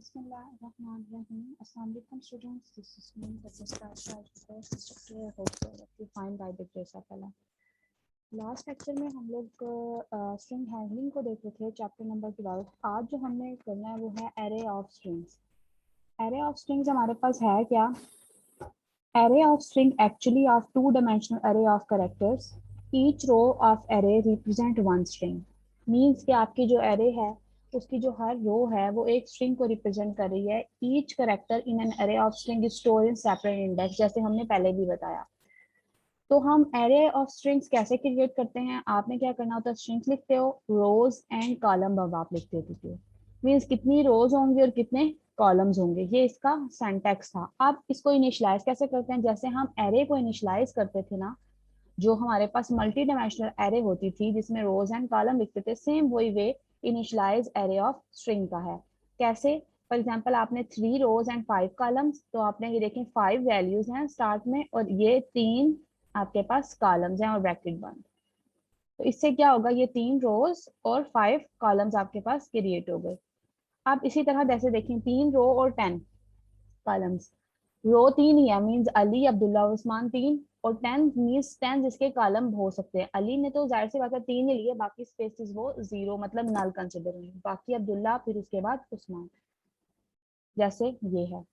Bismillahirrahmanirrahim. Assalamu alaikum students. This is me, Professor Asha. I hope you find by the grace of Allah. Last lecture में हम लोग string handling को देख रहे थे, chapter number 12। आज जो हमने करना है वो है array of strings. Array of strings हमारे पास है क्या? Array of string actually of two dimensional array of characters. Each row of array represent one string. Means कि आपकी जो एरे है उसकी जो हर रो है वो एक स्ट्रिंग को रिप्रेजेंट कर रही है। Each character in an array of string is stored in separate index, जैसे हमने पहले भी बताया। तो हम एरे ऑफ स्ट्रिंग्स कैसे क्रिएट करते हैं? आपने क्या करना होता है, स्ट्रिंग्स लिखते हो, रोज एंड कॉलम अब आप लिखते हो। मीन्स कितनी रोज होंगी और कितने कॉलम्स होंगे, ये इसका सिंटैक्स था। अब इसको इनिशियलाइज कैसे करते हैं? जैसे हम एरे को इनिशियलाइज करते थे ना, जो हमारे पास मल्टी डायमेंशनल एरे होती थी जिसमें रोज एंड कॉलम लिखते थे, सेम वही वे इनिशियलाइज एरे ऑफ स्ट्रिंग का है। कैसे? फॉर एग्जाम्पल आपने 3 रोज एंड 5 कॉलम्स, तो आपने ये देखें 5 वैल्यूज हैं स्टार्ट में और ये 3 आपके पास कॉलम्स हैं और ब्रैकेट बंद। तो इससे क्या होगा, ये 3 रोज और 5 कॉलम्स आपके पास क्रिएट हो गए। आप इसी तरह जैसे देखें 3 रो और 10 कॉलम्स। रो 3 ही है, मींस अली, अब्दुल्ला, उस्मान 3, और 10 मींस 10 जिसके कॉलम हो सकते हैं। अली ने तो जाहिर सी बात है 3 ही लिए, बाकी स्पेसेस वो 0 मतलब नल कंसिडर होंगे। बाकी अब्दुल्ला, फिर उसके बाद उस्मान, जैसे ये है।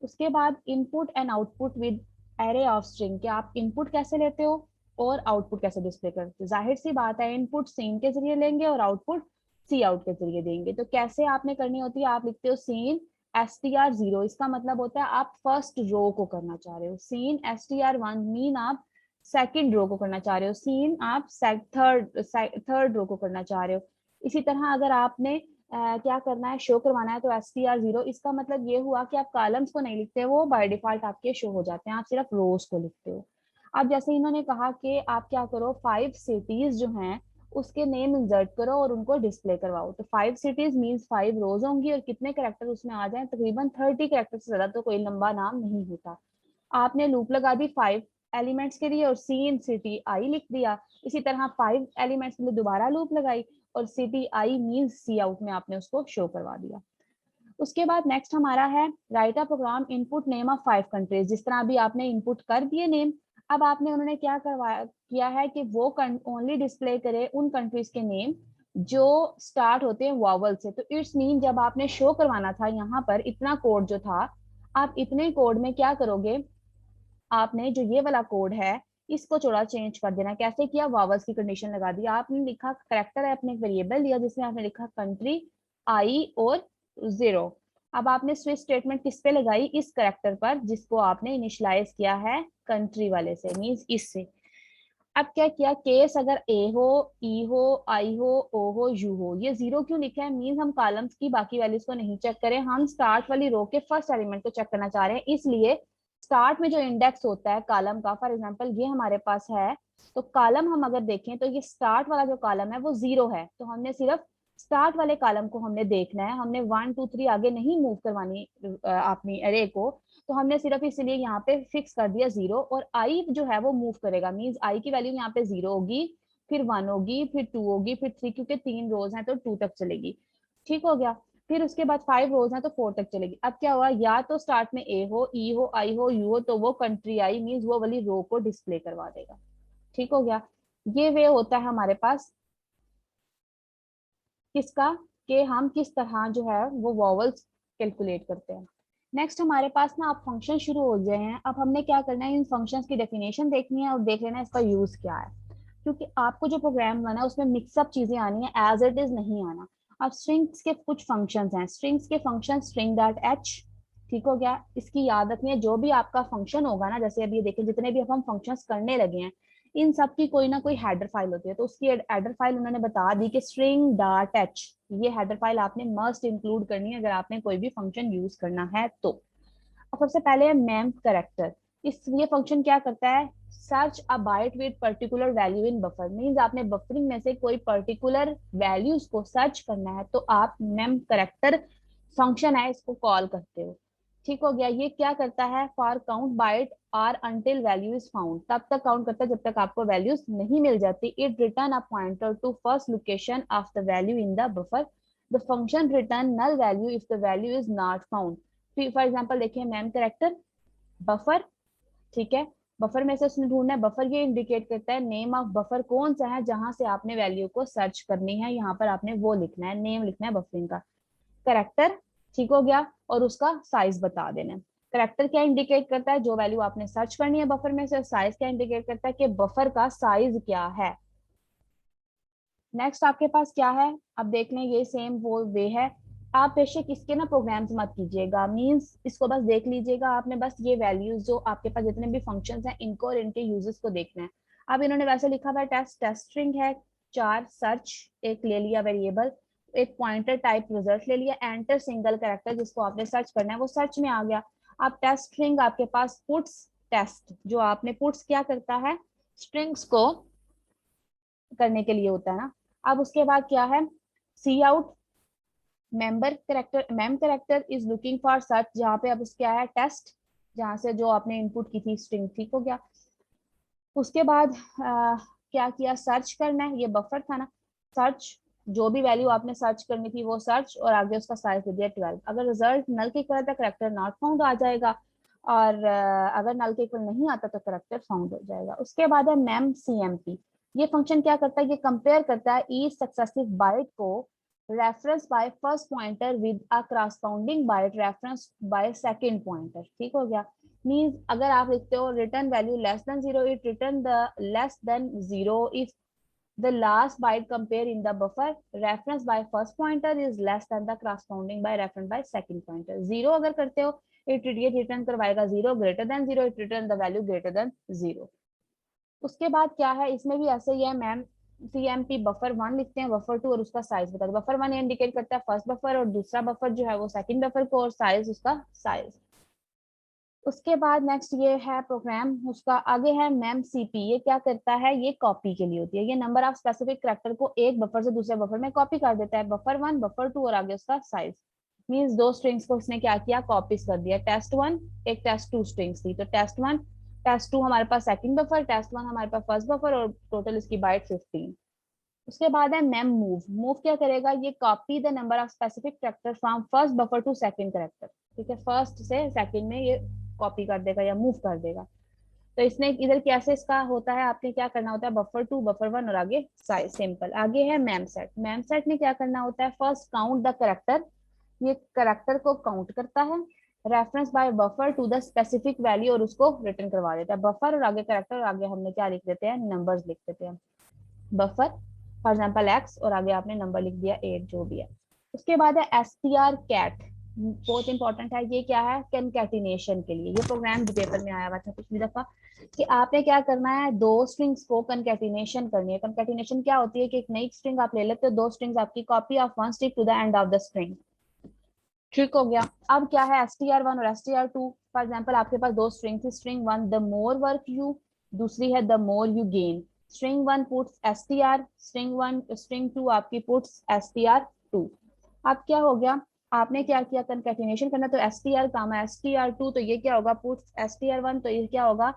उसके बाद input and output with array of string, कि आप इनपुट कैसे लेते हो और आउटपुट कैसे डिस्प्ले करते हो। जाहिर सी बात है इनपुट सीन के जरिए लेंगे और आउटपुट सी आउट के जरिए देंगे। तो कैसे आपने करनी होती है, आप लिखते हो सीन str0, इसका मतलब होता है आप फर्स्ट रो को करना चाह रहे हो। सीन str1 मीन आप सेकंड रो को करना चाह रहे हो। सीन आप थर्ड रो को करना चाह रहे हो। इसी तरह अगर आपने क्या करना है, शो करवाना है, तो str0, इसका मतलब ये हुआ कि आप कॉलम्स को नहीं लिखते, वो बाय डिफॉल्ट आपके शो हो जाते हैं, आप सिर्फ रोज को लिखते हो। अब जैसे इन्होंने कहा कि आप क्या करो, 5 सिटीज जो हैं उसके नेम इंसर्ट करो और उनको डिस्प्ले करवाओ। तो 5 सिटीज मीन्स 5 रोज होंगी और कितने कैरेक्टर उसमें आ जाए, तकरीबन 30 कैरेक्टर से ज्यादा तो कोई लंबा नाम नहीं होता। आपने लूप लगा दी 5 एलिमेंट्स के लिए और सी इन सिटी आई लिख दिया। इसी तरह 5 एलिमेंट्स के लिए दोबारा लूप लगाई और city I means cout में आपने उसको शो करवा दिया। उसके बाद नेक्स्ट हमारा है write a program input name of 5 countries. जिस तरह अभी आपने इनपुट कर दिए नेम, अब आपने उन्होंने क्या करवाया किया है कि वो ओनली डिस्प्ले करे उन कंट्रीज के नेम जो स्टार्ट होते हैं वॉवल से। तो इट्स मीन जब आपने शो करवाना था यहाँ पर इतना कोड जो था, आप इतने कोड में क्या करोगे, आपने जो ये वाला कोड है इसको थोड़ा चेंज कर देना। कैसे किया? वावल्स की कंडीशन लगा दी। आपने लिखा करेक्टर है, अपने वेरिएबल लिया जिसमें आपने लिखा कंट्री आई और 0। अब आपने स्विच स्टेटमेंट किस पे लगाई? इस करेक्टर पर जिसको आपने इनिशियलाइज किया है कंट्री वाले से, मींस इससे। अब क्या किया, केस अगर ए हो, ई हो, आई हो, ओ हो, यू हो, ये 0 क्यों लिखा है? मींस हम कॉलम्स की बाकी वैल्यूज को नहीं चेक करें, हम स्टार्ट वाली रो के फर्स्ट एलिमेंट को चेक करना चाह रहे हैं। इसलिए स्टार्ट में जो इंडेक्स होता है कॉलम का, फॉर एग्जांपल ये हमारे पास है, तो कॉलम हम अगर देखें तो ये स्टार्ट वाला जो कॉलम है वो 0 है। तो हमने सिर्फ स्टार्ट वाले कॉलम को हमने देखना है, हमने 1 2 3 आगे नहीं मूव करवानी अपनी अरे को। तो हमने सिर्फ इसलिए यहाँ पे फिक्स कर दिया 0, और आई जो है वो मूव करेगा, मींस आई की वैल्यू यहाँ पे 0 होगी, फिर 1 होगी, फिर 2 होगी, फिर 3, क्योंकि 3 रोज हैं तो 2 तक चलेगी। ठीक हो गया। फिर उसके बाद 5 रोज हैं तो 4 तक चलेगी। अब क्या हुआ, या तो स्टार्ट में ए हो, ई हो, आई हो, यू हो, तो वो कंट्री आई मींस वो वाली रो को डिस्प्ले करवा देगा। ठीक हो गया। ये वे होता है हमारे पास किसका, कि हम किस तरह जो है वो वॉवल्स कैलकुलेट करते हैं। नेक्स्ट हमारे पास ना अब फंक्शन शुरू हो गए हैं। अब हमने क्या करना है, इन फंक्शंस की डेफिनेशन देखनी है और देख लेना है इसका यूज क्या है, क्योंकि आपको जो प्रोग्राम बनाना है उसमें मिक्सअप चीजें आनी है, एज इट इज नहीं आना। अब स्ट्रिंग्स के कुछ फंक्शंस हैं, स्ट्रिंग्स के फंक्शन स्ट्रिंग डॉट एच। ठीक हो गया। इसकी याद रखनी है, जो भी आपका फंक्शन होगा ना, जैसे अभी ये देखें जितने भी हम फंक्शंस करने लगे हैं इन सब की कोई ना कोई हेडर फाइल होती है। तो उसकी हेडर फाइल उन्होंने बता दी कि स्ट्रिंग डॉट एच, ये हेडर फाइल आपने मस्ट इंक्लूड करनी है अगर आपने कोई भी फंक्शन यूज करना है तो। अब सबसे पहले है मेम करेक्टर। इस ये फंक्शन क्या करता है, search a byte with particular value in buffer. Means आपने बफरिंग में से कोई पर्टिकुलर वैल्यूज को सर्च करना है तो आप मेम करेक्टर फंक्शन है इसको कॉल करते हो। ठीक हो गया। ये क्या करता है, for count byte are until value is found, तब तक काउंट करता है जब तक आपको वैल्यूज नहीं मिल जाती। It return a pointer to first location of the value in the buffer the function return null value if the value is not found. For example देखिए मैम कैरेक्टर बफर, ठीक है, बफर में से उसने ढूंढना है, बफर ये indicate करता है नेम ऑफ बफर कौन सा है जहां से आपने वैल्यू को सर्च करनी है, यहाँ पर आपने वो लिखना है, नेम लिखना है बफरिंग का। करेक्टर ठीक हो गया, और उसका साइज बता देना। करेक्टर क्या इंडिकेट करता है, जो वैल्यू आपने सर्च करनी है बफर में से, साइज क्या इंडिकेट करता है कि बफर का साइज क्या है। नेक्स्ट आपके पास क्या है, अब देख लें, ये सेम वो वे है। आप बेशक इसके ना प्रोग्राम्स मत कीजिएगा, मींस इसको बस देख लीजिएगा, आपने बस ये वैल्यूज जो आपके पास जितने भी फंक्शंस हैं इनको और इनके यूजेस को देखना है। अब इन्होंने वैसे लिखा हुआ है टेस्ट, टेस्ट स्ट्रिंग है, 4 सर्च एक ले लिया वेरिएबल, एक पॉइंटर टाइप रिजल्ट ले लिया, एंटर सिंगल कैरेक्टर जिसको आपने सर्च करना है वो सर्च में आ गया। अब टेस्ट स्ट्रिंग आपके पास पुट्स टेस्ट, जो आपने पुट्स क्या करता है, स्ट्रिंग्स को करने के लिए होता है ना। अब उसके बाद क्या है, सी आउट मेंबर कैरेक्टर, मेम character is looking for search, जहाँ पे अब क्या है टेस्ट, जहाँ से जो आपने इनपुट की थी स्ट्रिंग, ठीक हो गया। उसके बाद क्या किया, सर्च करना है, ये बफर था ना, सर्च जो भी वैल्यू आपने सर्च करनी थी वो सर्च, और आगे उसका साइज दे दिया 12। अगर रिजल्ट नल के इक्वल था करेक्टर नॉट फाउंड आ जाएगा, और अगर नल के इक्वल नहीं आता तो करेक्टर फाउंड हो जाएगा। उसके बाद है मेम CMP, ये फंक्शन क्या करता है, ये कंपेयर करता है ईच सक्सेसिव बाइट को reference by first pointer with a corresponding byte reference by second pointer, ठीक हो गया। मींस अगर आप लिखते हो return value less than 0, it return the less than 0 if the last byte compare in the buffer reference by first pointer is less than the corresponding by reference by second pointer। 0 अगर करते हो ये return करवाएगा 0, greater than 0 it return the value greater than 0। उसके बाद क्या है, इसमें भी ऐसे ही है मैम, CMP बफर 1 लिखते हैं, बफर 2 और उसका साइज बता दो। बफर 1 इंडिकेट करता है फर्स्ट बफर, और दूसरा बफर जो है वो सेकंड बफर को, और साइज उसका साइज। उसके बाद नेक्स्ट ये है प्रोग्राम, उसका आगे है मेम CP, ये क्या करता है, ये कॉपी के लिए होती है, ये नंबर ऑफ स्पेसिफिक कैरेक्टर को एक बफर से दूसरे बफर में कॉपी कर देता है, बफर 1 बफर 2 और आगे उसका साइज। मींस दो स्ट्रिंग्स को उसने क्या किया, कॉपीज कर दिया, टेस्ट 1 एक टेस्ट 2 स्ट्रिंग्स थी, तो टेस्ट 1 टेस्ट 2 हमारे पास सेकंड बफर, टेस्ट 1 हमारे पास फर्स्ट बफर, और टोटल इसकी बाइट 15। उसके बाद है मेम मूव, मूव क्या करेगा, ये copy the number of specific character from first buffer to second character, ठीक है, फर्स्ट से सेकंड में ये कॉपी कर देगा या मूव कर देगा। तो इसने इधर कैसे इसका होता है, आपने क्या करना होता है, बफर 2 बफर 1 और आगे साइज, सिंपल। आगे है मेम सेट, मेम सेट में क्या करना होता है, फर्स्ट काउंट द कैरेक्टर, ये कैरेक्टर को काउंट करता है, reference by buffer to the specific value और उसको रिटर्न करवा देता है। बफर और आगे कैरेक्टर और आगे हमने क्या लिख देते हैं, नंबर्स लिख देते हैं, बफर फॉर एग्जाम्पल X और आगे आपने नंबर लिख दिया 8 जो भी है। उसके बाद है str cat, बहुत इंपॉर्टेंट है, ये क्या है, कंकैटिनेशन के लिए, ये प्रोग्राम भी पेपर में आया हुआ था पिछली दफा, कि आपने क्या करना है, दो स्ट्रिंग्स को कंकैटिनेशन करनी है। कंकैटिनेशन क्या होती है कि एक नई स्ट्रिंग आप ले लेते हो, दो स्ट्रिंग्स आपकी copy of one string to the end of the string, ठीक हो गया। अब क्या है str1 और str2, फॉर एग्जाम्पल आपके पास दो स्ट्रिंग थी, string 1 the more work you, दूसरी है the more you gain. String 1 puts str, string 2 आपकी पुट्स str2। अब क्या हो गया, आपने क्या किया, कंकैटिनेशन करना, तो str कामा str2, तो ये क्या होगा, पुट्स str1, तो ये क्या होगा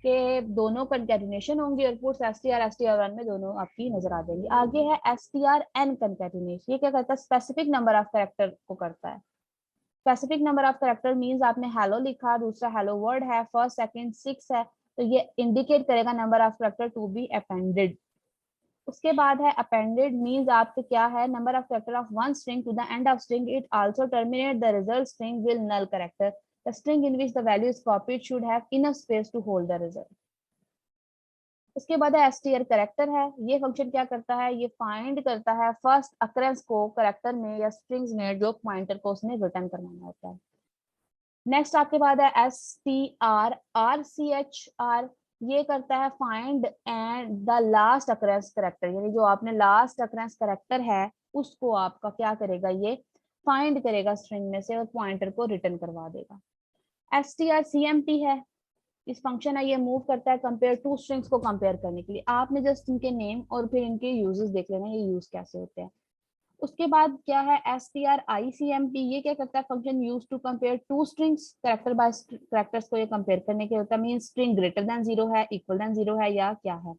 कि दोनों कंकैटिनेशन होंगी, और पुट्स str1 में दोनों आपकी नजर आ जाएंगी। आगे है strn कंकैटिनेशन, ये क्या करता है, स्पेसिफिक नंबर ऑफ कैरेक्टर को करता है। Specific number of character means आपने हेलो लिखा, दूसरा हेलो वर्ड है, फर्स्ट सेकंड 6 है, तो ये इंडिकेट करेगा number of character to be appended. उसके बाद है अपेंडेड मींस आपके क्या है, number of character of one string to the end of string, it also terminate the result string will null character, the string in which the value is copied should have enough space to hold the result. उसके बाद है str character है, ये function क्या करता है, ये find करता है फर्स्ट अकरेंस को करेक्टर में या स्ट्रिंग्स में जो पॉइंटर को उसने रिटर्न करवाना होता है। नेक्स्ट आपके बाद है strrchr, ये करता है find and the last occurrence character, यानी जो आपने लास्ट अकरेंस करेक्टर है उसको आपका क्या करेगा, ये फाइंड करेगा स्ट्रिंग में से और पॉइंटर को रिटर्न करवा देगा। strcmp है, इस फंक्शन है, ये मूव करता है कंपेयर टू स्ट्रिंग्स को कंपेयर करने के लिए। आपने जस्ट इनके नेम और फिर इनके यूजेस देख लेना, ये यूज कैसे होते हैं। उसके बाद क्या है stricmp, ये क्या करता है, function use to compare two strings, character by characters को ये कंपेयर करने के होता है, मीन स्ट्रिंग ग्रेटर देन 0 है, इक्वल देन 0 है या क्या है।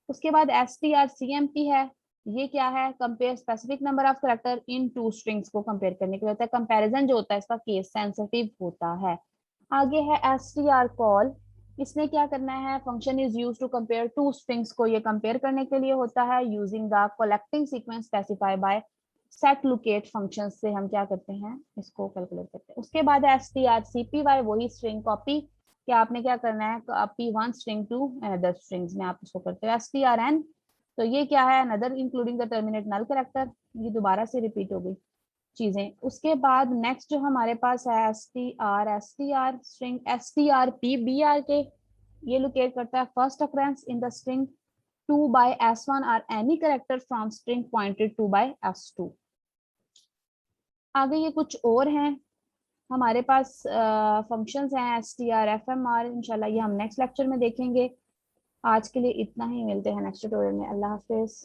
उसके बाद strcmp है, ये क्या है, compare specific number of character in to strings को कंपेयर करने के लिए होता है। कंपैरिजन जो होता है इसका केस सेंसिटिव होता है। आगे है str कॉल। इसने क्या करना है, function is use to compare two strings को ये कंपेयर करने के लिए होता है using the collecting sequence specify by set locate function से हम क्या करते हैं, इसको कैलकुलेट करते हैं। उसके बाद strcpy, वही स्ट्रिंग कॉपी, कि आपने क्या करना है, copy one string to another strings में आप इसको करते हो। strn, तो ये क्या है, another including the terminate null character, ये दोबारा से रिपीट हो गई चीजें। उसके बाद नेक्स्ट जो हमारे पास है str स्ट्रिंग strp ये लोकेट करता है first occurrence in the string 2 by s1 or any character from string pointed to by s2। आगे ये कुछ और हैं हमारे पास फंक्शंस हैं str fmr, इंशाल्लाह ये हम नेक्स्ट लेक्चर में देखेंगे। आज के लिए इतना ही, मिलते हैं नेक्स्ट ट्यूटोरियल में। अल्लाह हाफिज।